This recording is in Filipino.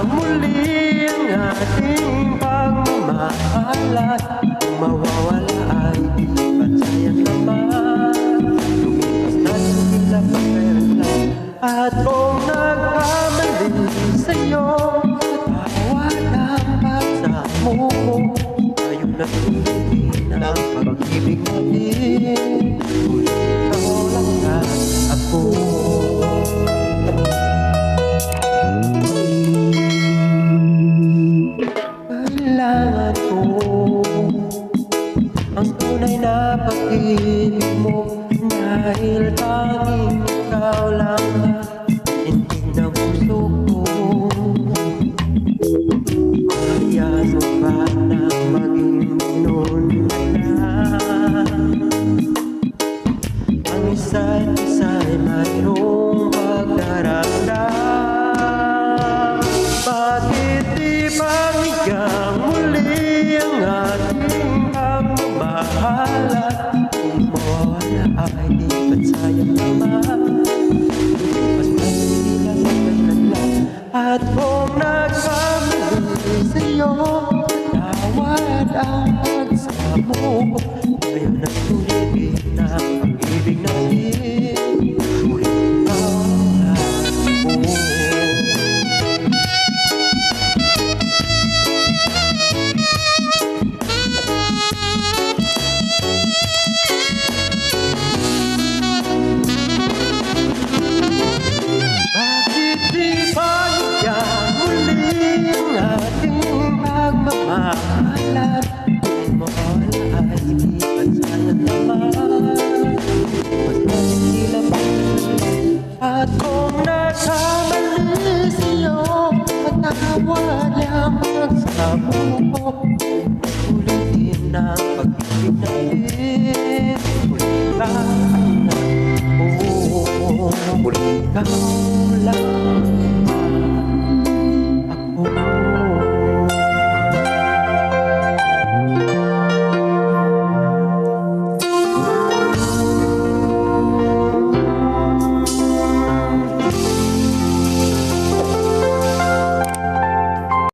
muli ang ating pagmamahal at kung mawawala ay di ba't sayang naman. Lumipas na sila pagkailan at kung nagkamali sa'yo at bawat ang pagsamo ko, tayo na tulitin ang pag-ibig natin. Ulit ikaw lang at ako. Kailangan ko ang tunay na pag-ibig mo, dahil tanging ikaw lang ang intig ng puso ko. Kaya sukat na maging minunod na ang isa't isa'y mayroong pagdaramdam. Bakit di banggang muli ang ating pagmamahal at kung mawala ay di ba't sayang naman. Lumipas na sila magkailan at kung nagkamali sa'yo, tawad ang pagsamo ko. Ngayon na tulitin ang pag-ibig natin. Sulit ikaw na ako. Bakit di banggang muli ang ating pagmamahal at kung mawala ay di ba't sayang naman. Mas sila magkailan at kung nagkamali sa'yo, patawad ang pagsamo ko. Ulitin ang pag-ibig natin. Ulit lang ako, ulit ikaw lang ako.